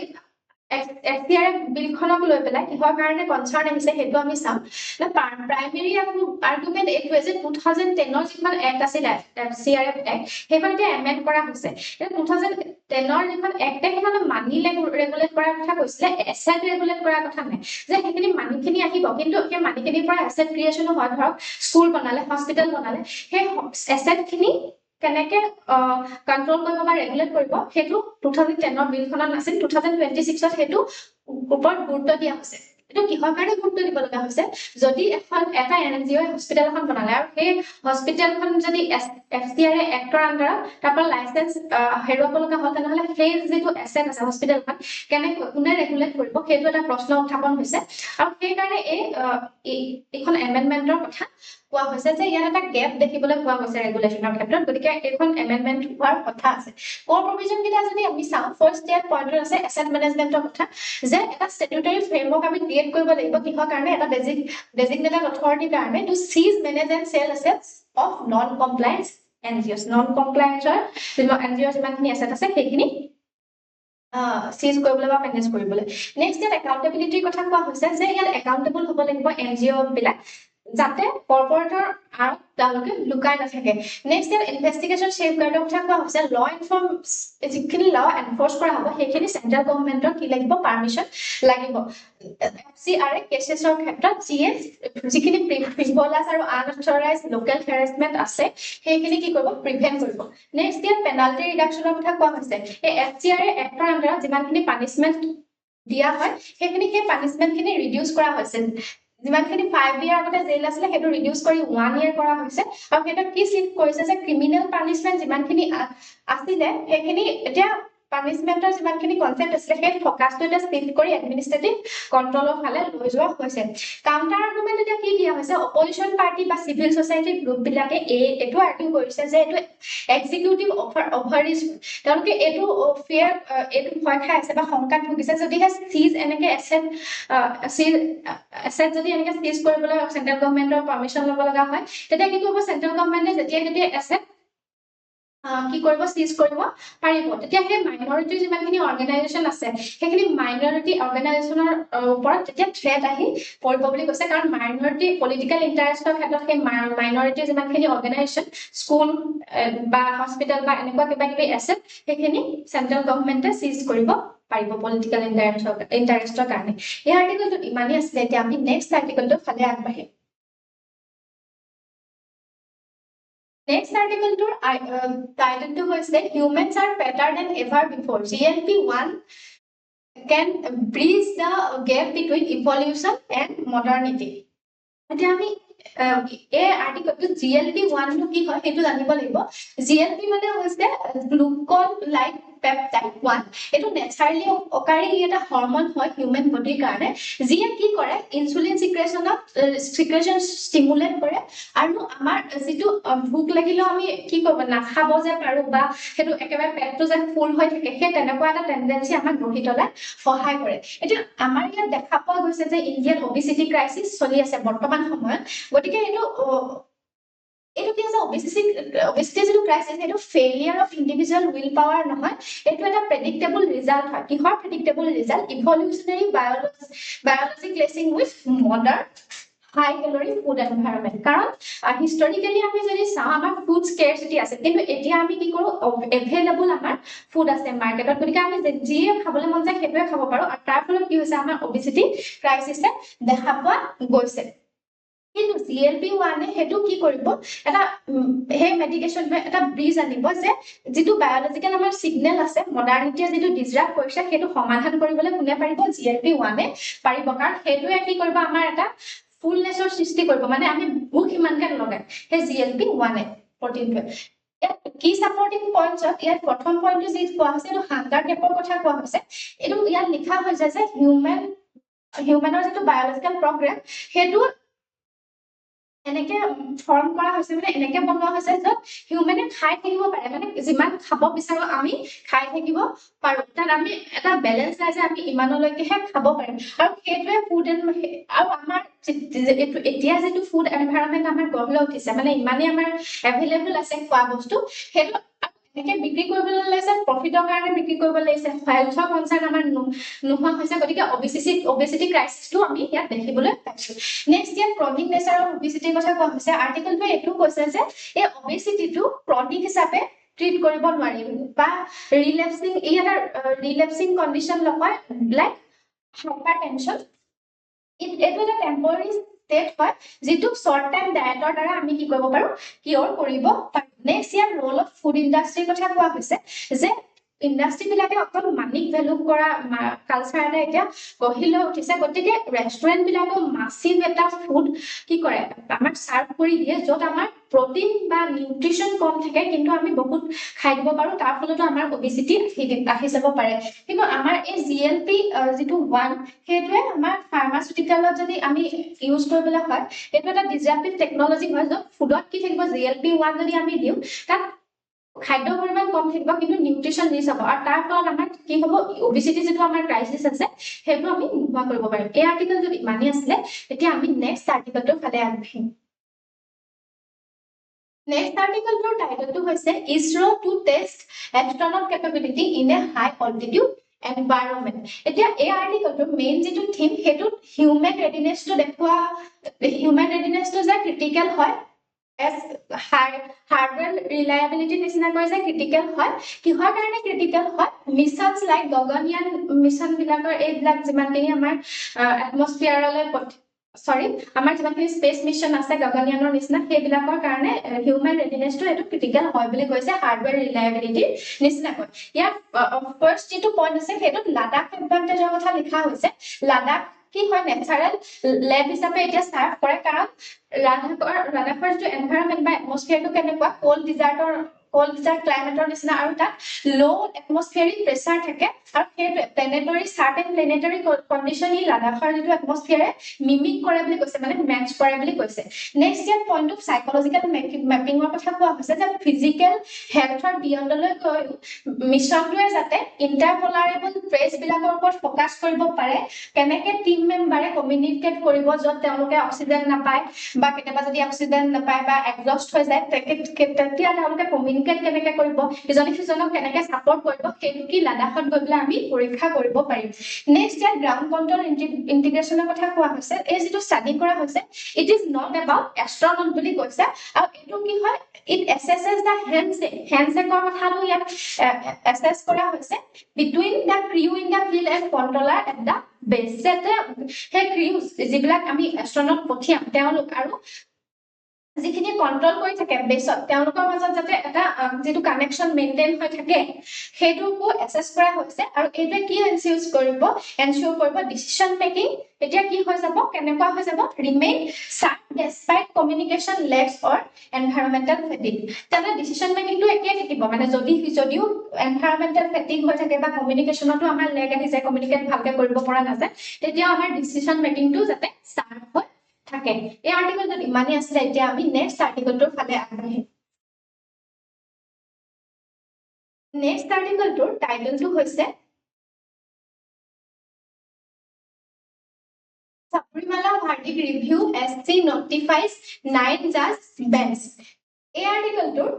FCR বিলখনক লৈ পেলাই কিহৰ কাৰণে কনচাৰ্ন আহিছে সেইটো আমি চাম প্ৰাইমেৰী আৰ্গুমেণ্ট এইটোৱে যে 2010 যিখন এক্ট আছিলে FCR এক্ট সেইখন এতিয়া এমেণ্ড কৰা হৈছে 2010 যিখন এক্টে সেইখন মানি ৰেগুলেট কৰাৰ কথা কৈছিলে এছেট ৰেগুলেট কৰাৰ কথা নাই যে সেইখিনি মানিখিনি আহিব কিন্তু সেই মানিখিনিৰ পৰা এছেট ক্ৰিয়েশ্যনো হয় ধৰক স্কুল বনালে হস্পিটেল বনালে সেই এছেটখিনি কেনেকে কন্ট্ৰোল কৰিব বা ৰেগুলেট কৰিব সেইটো 2010 বিলখনত নাছিল 2026 সেইটো ওপৰত গুৰুত্ব দিয়া হৈছে এইটো কিহৰ কাৰণে গুৰুত্ব দিব লগা হৈছে যদি এটা NGO হস্পিটেল এখন বনালে আৰু সেই হস্পিটেলখন যদি FCR এক্টৰ আণ্ডাৰত তাৰপৰা লাইচেন্স হেৰুৱাব লগা হয় তেনেহ'লে সেই যিটো এছেট আছে হস্পিটেলখন কেনেকৈ কোনে ৰেগুলেট কৰিব সেইটো এটা প্ৰশ্ন উত্থাপন হৈছে আৰু সেইকাৰণে এইখন এমেণ্ডমেণ্টৰ কথা কোৱা হৈছে যে ইয়াত এটা গেপ দেখিবলৈ পোৱা গৈছে ৰেগুলেশ্যনৰ ক্ষেত্ৰত গতিকে এইখন এমেণ্ডমেণ্ট হোৱাৰ কথা আছে কোৰ প্ৰভিজন কেইটা যদি আমি চাওঁ ফাৰ্ষ্ট ইয়াৰ পইণ্টত আছে এছেট মেনেজমেণ্টৰ কথা যে এটা ষ্টেটুটৰী ফ্ৰেমৱৰ্ক আমি ক্ৰিয়েট কৰিব লাগিব কিহৰ কাৰণে এটা ডেজিগনেটেড অথৰিটিৰ কাৰণে to seize manage and sell assets of non compliance NGOs non কমপ্লায়েন্সৰ NGOs যিমানখিনি এছেট আছে সেইখিনি সিজ কৰিবলৈ বা মেনেজ কৰিবলৈ নেক্সট ইয়াত একাউণ্টেবিলিটিৰ কথা কোৱা হৈছে যে ইয়াত একাউণ্টেবল হ'ব লাগিব NGO বিলাক যাতে কৰ্পৰেটৰ আৰত তেওঁলোকে লুকাই নাথাকে নেক্সট ইয়াত ইনভেষ্টিগেশ্যন সেফগাৰ্ডৰ কথা কোৱা হৈছে ল যিখিনি ল এনফৰ্চ কৰা হ'ব সেইখিনি চেণ্ট্ৰেল গভৰ্ণমেণ্টৰ কি লাগিব পাৰ্মিশ্যন লাগিব FCR কেছেছৰ ক্ষেত্ৰত যিখিনি ফ্ৰিভলাছ আৰু আনঅথৰাইজ লোকেল হেৰাছমেণ্ট আছে সেইখিনি কি কৰিব প্ৰিভেণ্ট কৰিব নেক্সট ইয়াত পেনাল্টি ৰিডাকশ্যনৰ কথা কোৱা হৈছে এই FCR এক্টৰ আণ্ডাৰত যিমানখিনি পানিছমেণ্ট দিয়া হয় সেইখিনি সেই পানিছমেণ্টখিনি ৰিডিউচ কৰা হৈছে যিমানখিনি 5 ইয়াৰ আগতে জেল আছিলে সেইটো ৰিডিউচ কৰি 1 ইয়াৰ কৰা হৈছে আৰু সেইটো কি শিফ্ট কৰিছে যে ক্ৰিমিনেল পানিছমেণ্ট যিমানখিনি আছিলে সেইখিনি এতিয়া পানিছমেণ্টৰ যিমানখিনি কনসেপ্ট আছিলে সেই ফকাসটো এটা শিফ্ট কৰি এডমিনিষ্ট্ৰেটিভ কন্ট্ৰলৰ ফালে লৈ যোৱা হৈছে কাউন্টাৰ আৰ্গুমেণ্ট এতিয়া কি দিয়া হৈছে অপজিশন পাৰ্টি বা সিভিল সোসাইটি গ্ৰুপ বিলাকে এইটো আৰ্গিউ কৰিছে যে এইটো এক্সিকিউটিভ অভাৰেজ তেওঁলোকে এইটো ফেয়াৰ এইটো ভয় খাই আছে বা শংকাত ভুগিছে যদিহে সিজ এনেকে এছেট যদি এনেকে সিজ কৰিবলৈ চেন্ট্ৰেল গভৰ্ণমেণ্টৰ পাৰ্মিশ্যন ল'ব লগা হয় তেতিয়া কি কৰিব চেন্ট্ৰেল গভৰ্ণমেণ্টে যেতিয়া এছেট কি কৰিব সিজ কৰিব পাৰিব তেতিয়া সেই মাইনৰিটি যিমানখিনি অৰ্গেনাইজেশ্যন আছে সেইখিনি মাইনৰিটি অৰ্গেনাইজেশ্যনৰ ওপৰত তেতিয়া থ্ৰেট আহি পৰিব বুলি কৈছে কাৰণ মাইনৰিটি পলিটিকেল ইণ্টাৰেষ্টৰ ক্ষেত্ৰত সেই মাইনৰিটি যিমানখিনি অৰ্গেনাইজেশ্যন স্কুল বা হস্পিটেল বা এনেকুৱা কিবা কিবি এছেট সেইখিনি চেন্ট্ৰেল গভৰ্ণমেণ্টে সিজ কৰিব পাৰিব পলিটিকেল ইণ্টাৰেষ্টৰ কাৰণে এই আৰ্টিকলটোত ইমানেই আছিলে এতিয়া আমি নেক্সট আৰ্টিকলটো ফালে আগবাঢ়িম Next article to title to was that humans are better than ever before. GLP-1 can bridge the gap between evolution and modernity. এতিয়া আমি এই আৰ্টিকলটো GLP-1 টো কি হয় সেইটো জানিব লাগিব GLP মানে হৈছে গ্লুকন লাইক পেপটাইড 1 এটো ন্যাচাৰালি অকাৰি এটা হৰমন হয় হিউম্যান বডিৰ কাৰণে যিয়ে কি কৰে ইনসুলিন সিক্ৰেশন স্টিমুলেট কৰে আৰু আমাৰ যেটো ভুক লাগিলে আমি কি কৰিব না খাব যে পাৰো বা হেতু একেবাৰে পেটটো যে ফুল হৈ থাকে হে তেনেকুৱা এটা টেন্ডেন্সি আমাক গঢ়ি তোলা সহায় কৰে এতিয়া আমাৰ ইয়াত দেখা পোৱা গৈছে যে ইণ্ডিয়ান ওবেসিটি ক্ৰাইসিস চলি আছে বৰ্তমান সময়ত গতিকে এটো কি আছে obesity যেটো ক্ৰাইসিস এটো failure of individual will power নহয় এটো এটা প্ৰেডিক্টেবল ৰিজাল্ট হয় কিহৰ predictable result evolutionary biology clashing with modern high calorie food environment কাৰণ হিস্টোৰিক্যালি আমি যদি চাও আমাৰ ফুড স্কেৰসিটি আছে কিন্তু এতিয়া আমি কি কৰো এভেইলেবল আমাৰ ফুড আছে মাৰ্কেটত গতিকে আমি যিয়ে খাবলৈ মন যায় সেইটোৱে খাব পাৰো আৰু তাৰ ফলত কি হৈছে আমাৰ ওবেসিটি ক্ৰাইসিসে দেখা পোৱা গৈছে কিন্তু GLP-1 হেতু কি কৰিব এটা হে মেডিকেশন এটা ব্ৰিজ আনিব যে যেটো বায়োলজিক্যাল আমাৰ সিগন্যাল আছে মডাৰ্নিটিয়ে যেটো ডিসৰাপ্ট কৰিছে হেতু সমাধান কৰিবলৈ কোনে পাৰিব GLP-1 পাৰিব কাৰণ হেতুৱে কি কৰিব আমাৰ এটা ফুলনেছৰ সৃষ্টি কৰিব মানে আমি ভুক ইমানকে নলগাই হে GLP-1 প্ৰটিনটো কি সাপোৰ্টিং পইণ্টছত ইয়াত প্ৰথম পইণ্টটো যি কোৱা হৈছে এটো হাংগাৰ গেপৰ কথা কোৱা হৈছে এটো ইয়াত লিখা হৈছে যে হিউম্যানৰ যেটো বায়োলজিক্যাল প্ৰগ্ৰেম হেতু এনেকে ফৰ্ম কৰা হৈছে মানে এনেকে বনোৱা হৈছে য'ত হিউমেনে খাই থাকিব পাৰে মানে যিমান খাব বিচাৰো আমি খাই থাকিব পাৰো তাত আমি এটা বেলেঞ্চ নাই যে আমি ইমানলৈকেহে খাব পাৰিম আৰু সেইটোৱে ফুড আৰু আমাৰ এতিয়া যিটো ফুড এনভাইৰনমেণ্ট আমাৰ গঢ় লৈ উঠিছে মানে ইমানেই আমাৰ এভেইলেবল আছে খোৱা বস্তু সেইটো এনেকে বিক্ৰী কৰিবলৈ লৈছে প্ৰফিটৰ কাৰণে বিক্ৰী কৰিব লাগিছে হেল্থৰ কনচাৰ্ণ আমাৰ নোহোৱা হৈছে গতিকে অবেচিটি ক্ৰাইচিছটো আমি ইয়াত দেখিবলৈ পাইছো নেক্সট ইয়াত ক্ৰনিক নেচাৰ অফ অবেচিটিৰ কথা কোৱা হৈছে আৰ্টিকলটোৱে এইটো কৈছে যে এই অবেচিটিটো ক্ৰনিক হিচাপে ট্ৰিট কৰিব নোৱাৰি বা ৰিলেপসিং এটা ৰিলেপসিং কণ্ডিশ্যন নহয় লাইক হাইপাৰটেনশ্যন এইটো এটা টেম্পৰাৰী ষ্টেট হয় যিটো শৰ্ট টাইম ডায়েটৰ দ্বাৰা আমি কি কৰিব পাৰো কিয়ৰ কৰিব পাৰো নেক্সট ইয়াৰ ৰোল অফ ফুড ইণ্ডাষ্ট্ৰীৰ কথা কোৱা হৈছে যে ইণ্ডাষ্ট্ৰী বিলাকে অকল মানিক ভেলু কৰা কালচাৰ এটা এতিয়া গঢ়ি লৈ উঠিছে গতিকে ৰেষ্টুৰেণ্ট বিলাকেও মাছিভ এটা ফুড কি কৰে আমাক চাৰ্ভ কৰি দিয়ে য'ত আমাৰ প্ৰটিন বা নিউট্ৰিশ্যন কম থাকে কিন্তু আমি বহুত খাই দিব পাৰো তাৰ ফলতো আমাৰ অবেচিটি আহি যাব পাৰে কিন্তু আমাৰ এই GLP যিটো 1 সেইটোৱে আমাৰ ফাৰ্মাচিউটিকেলত যদি আমি ইউজ কৰিবলৈ হয় এইটো এটা ডিসৰাপটিভ টেকনলজি হয় য'ত ফুডত কি থাকিব GLP-1 যদি আমি দিওঁ তাত খাদ্য পৰিমাণ কম থাকিব কিন্তু নিউট্ৰিশ্যন ৰিচ হ'ব আৰু তাৰ ফলত আমাৰ কি হ'ব অবেচিটি যিটো আমাৰ ক্ৰাইচিছ আছে সেইটো আমি নোহোৱা কৰিব পাৰিম এই আৰ্টিকল যদি ইমানেই আছিলে এতিয়া আমি নেক্সট আৰ্টিকলটোৰ ফালে আহিম নেক্সট আৰ্টিকলটোৰ টাইটেলটো হৈছে ISRO to test astronaut capability in a high altitude environment এতিয়া এই আৰ্টিকলটোৰ মেইন যিটো থিম সেইটো হিউমেন ৰেডিনেছটো দেখুৱা হিউমেন ৰেডিনেছটো যে ক্ৰিটিকেল হয় এজ হাৰ্ডৱেৰ ৰিলায়েবিলিটি নিচিনা কৈ যে ক্ৰিটিকেল হয় কিহৰ কাৰণে ক্ৰিটিকেল হয় মিছনছ লাইক গগনয়ান মিছন বিলাকৰ এইবিলাক যিমানখিনি আমাৰ এটমস্ফিয়াৰলৈ আমাৰ যিমানখিনি স্পেচ মিছন আছে গগনয়ানৰ নিচিনা সেইবিলাকৰ কাৰণে হিউমেন ৰেডিনেছটো এইটো ক্ৰিটিকেল হয় বুলি কৈছে হাৰ্ডৱেৰ ৰিলায়েবিলিটি নিচিনাকৈ ইয়াৰ ফাৰ্ষ্ট যিটো পইণ্ট আছে সেইটোত লাডাখ এডভান্টেজৰ কথা লিখা হৈছে লাডাখ কি হয় নেচাৰেল লেব হিচাপে এতিয়া চাৰ্ভ কৰে কাৰণ লাডাখৰ যিটো এনভাইৰনমেণ্ট বা এটমস্ফিয়াৰটো কেনেকুৱা কোল্ড ডিজাৰ্ট ক্লাইমেটৰ নিচিনা আৰু তাত লো এটমস্ফিয়াৰিক প্ৰেচাৰ থাকে আৰু সেইটোৱে প্লেনেটৰী চাৰ্টেন প্লেনেটৰী কণ্ডিশ্যন ই লাডাখৰ যিটো এটমস্ফিয়াৰে মিমিক কৰে বুলি কৈছে মানে মেচ কৰে বুলি কৈছে নেক্সট ইয়াৰ পইণ্ট অফ সাইকোলজিকেল মেপিঙৰ কথা কোৱা হৈছে যে ফিজিকেল হেল্থৰ বিয়ণ্ডলৈ গৈ মিছনটোৱে যাতে ইণ্টাৰপলাৰেবল ট্ৰেছ বিলাকৰ ওপৰত ফ'কাছ কৰিব পাৰে কেনেকে টিম মেম্বাৰে কমিউনিকেট কৰিব য'ত তেওঁলোকে অক্সিজেন নাপায় বা কেতিয়াবা যদি অক্সিজেন নাপায় বা এক্সস্ট হৈ যায় তেতিয়া তেওঁলোকে কমিউনিকেট কেনেকে কৰিব ইজনে সিজনক কেনেকে ছাপৰ্ট কৰিব সেইটো কি লাডাখত গৈ পেলাই আমি পৰীক্ষা কৰিব পাৰিম নেক্সট ইয়াৰ গ্ৰাউণ্ড কণ্ট্ৰল ইণ্টিগ্ৰেশ্যনৰ কথা কোৱা হৈছে এই যিটো ষ্টাডি কৰা হৈছে it is not about astronaut বুলি কৈছে আৰু এইটো কি হয় ইট এছেছেছ দ্য হেণ্ডছেকৰ কথাটো ইয়াত এছেছ কৰা হৈছে between the crew in the field and controller at the বেছ যাতে সেই ক্ৰিউ যিবিলাক আমি এষ্ট্ৰনট পঠিয়াম তেওঁলোক আৰু যিখিনি কণ্ট্ৰল কৰি থাকে বেছত তেওঁলোকৰ মাজত যাতে এটা যিটো কানেকশ্যন মেইনটেইন হৈ থাকে সেইটোকো এছেছ কৰা হৈছে আৰু এইটোৱে কি এনচিয়ৰ কৰিব ডিচিশ্যন মেকিং এতিয়া কি হৈ যাব কেনেকুৱা হৈ যাব ৰিমেইন শাৰ্প ডেছপাইট কমিউনিকেশ্যন লেগছ অৰ এনভাইৰনমেণ্টেল ফেটিগ তেনে ডিচিশ্যন মেকিংটো একেই থাকিব মানে যদিও এনভাইৰনমেণ্টেল ফেটিগ হৈ থাকে বা কমিউনিকেশ্যনতো আমাৰ লেগ আহি যায় কমিউনিকেট ভালকে কৰিব পৰা নাযায় তেতিয়াও আমাৰ ডিচিশ্যন মেকিংটো যাতে শাৰ্প হৈ থাকে এই আৰ্টিকলটোত ইমানেই আছিলে এতিয়া আমি নেক্সট আৰ্টিকলটোৰ ফালে আগবাঢ়িম নেক্সট আৰ্টিকলটোৰ টাইটেলটো হৈছে Sabrimala verdict review SC notifies 9 judge bench এই আৰ্টিকলটোৰ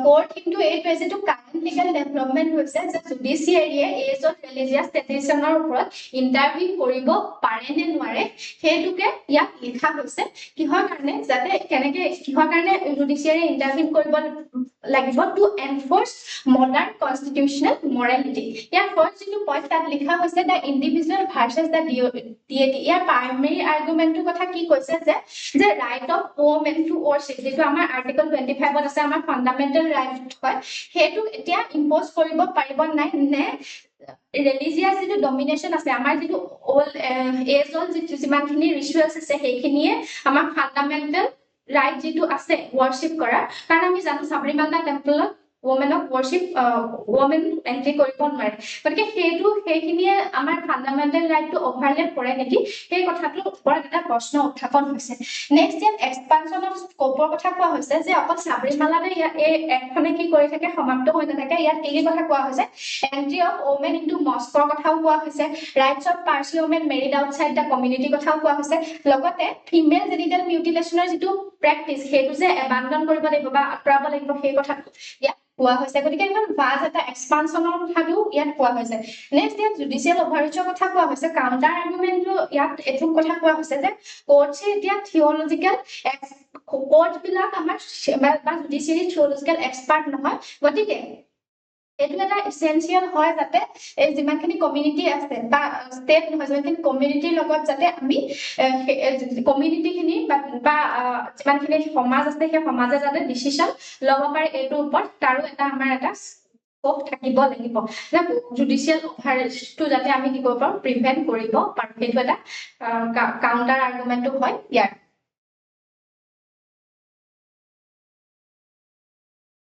কোৰ থিমটো এইটোৱে যিটো কাৰেণ্ট লিগেল ডেভেলপমেণ্ট হৈছে যে জুডিচিয়াৰীয়ে এজত ৰিলিজিয়াছ ট্ৰেডিশ্যনৰ ওপৰত ইণ্টাৰভিউ কৰিব পাৰে নে নোৱাৰে সেইটোকে ইয়াত লিখা হৈছে কিহৰ কাৰণে যাতে কিহৰ কাৰণে জুডিচিয়াৰীয়ে ইণ্টাৰভিউ কৰিব লাগিব to enforce modern constitutional morality ইয়াৰ ফাৰ্ষ্ট যিটো পইণ্ট তাত লিখা হৈছে the individual versus the deity ইয়াৰ প্ৰাইমেৰী আৰ্গুমেণ্টটোৰ কথা কি কৈছে যে right of women to worship যিটো আমাৰ আৰ্টিকল 25 আছে আমাৰ ফাণ্ডামেণ্টেল ৰাইট হয় সেইটো এতিয়া ইম্প'জ কৰিব পাৰিব নাই নে ৰিলিজিয়াছ যিটো ডমিনেশ্যন আছে আমাৰ যিটো যিমানখিনি ৰিচুৱেলছ আছে সেইখিনিয়ে আমাৰ ফাণ্ডামেণ্টেল ৰাইট যিটো আছে ৱৰ্শ্বিপ কৰাৰ কাৰণ আমি জানো সাবৰিমালা টেম্পলত womenক worship women entry কৰিব নোৱাৰে গতিকে সেইখিনিয়ে আমাৰ ফাণ্ডামেণ্টেল ৰাইটটো অভাৰলেপ কৰে নেকি সেই কথাটোৰ ওপৰত এটা প্ৰশ্ন উত্থাপন হৈছে নেক্সট ইয়াত এক্সপানশ্যন অফ স্কোপৰ কথা কোৱা হৈছে যে অকল সাবৰিমালাতে ইয়াত এই একখনে কি কৰি থাকে সমাপ্ত হৈ নাথাকে ইয়াত এই কথা কোৱা হৈছে এন্ট্ৰি অফ ওমেন ইনটু মস্কৰ কথাও কোৱা হৈছে rights of Percy women married outside the community কথাও কোৱা হৈছে লগতে ফিমেল জেনিটেল মিউটিলেশ্যনৰ যিটো প্ৰেক্টিচ সেইটো যে এবাণ্ডন কৰিব লাগিব বা আঁতৰাব লাগিব সেই কথাটো ইয়াত কোৱা হৈছে গতিকে ইমান ভাজ এটা এক্সপানশ্যনৰ কথাটো ইয়াত কোৱা হৈছে নেক্সট ইয়াত জুডিচিয়েল অভাৰৰিচৰ কথা কোৱা হৈছে কাউণ্টাৰ আৰ্গুমেণ্টটো ইয়াত এইটো কথা কোৱা হৈছে যে কোৰ্টছে এতিয়া থিওলজিকেল কোৰ্ট বিলাক আমাৰ বা জুডিচিয়াৰী থিওলজিকেল এক্সপাৰ্ট নহয় গতিকে এইটো এটা এসেনশিয়াল হয় যাতে এই যিমানখিনি কমিউনিটি আছে বা ষ্টেট নহয় যিমানখিনি কমিউনিটিৰ লগত যাতে আমি কমিউনিটিখিনি বা যিমানখিনি সমাজ আছে সেই সমাজে যাতে ডিচিশ্যন ল'ব পাৰে এইটোৰ ওপৰত তাৰো এটা আমাৰ এটা স্কোপ থাকিব লাগিব জুডিচিয়েল অভাৰৰিচটো যাতে আমি কি কৰিব পাৰোঁ প্ৰিভেন্ট কৰিব পাৰোঁ সেইটো এটা কাউণ্টাৰ আৰ্গুমেণ্টটো হয় ইয়াৰ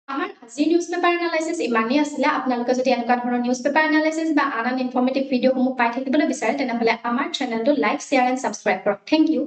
আমাৰ আজি নিউজ পেপাৰ এনালাইচিছ ইমানেই আছিলে আপোনালোকে যদি এনেকুৱা ধৰণৰ নিউজ পেপাৰ এনালাইচিছ বা আন ইনফৰ্মেটিভ ভিডিঅ'সমূহ পাই থাকিবলৈ বিচাৰে তেনেহ'লে আমাৰ চেনেলটো লাইক শ্বেয়াৰ এণ্ড ছাবস্ক্ৰাইব কৰক থেংক ইউ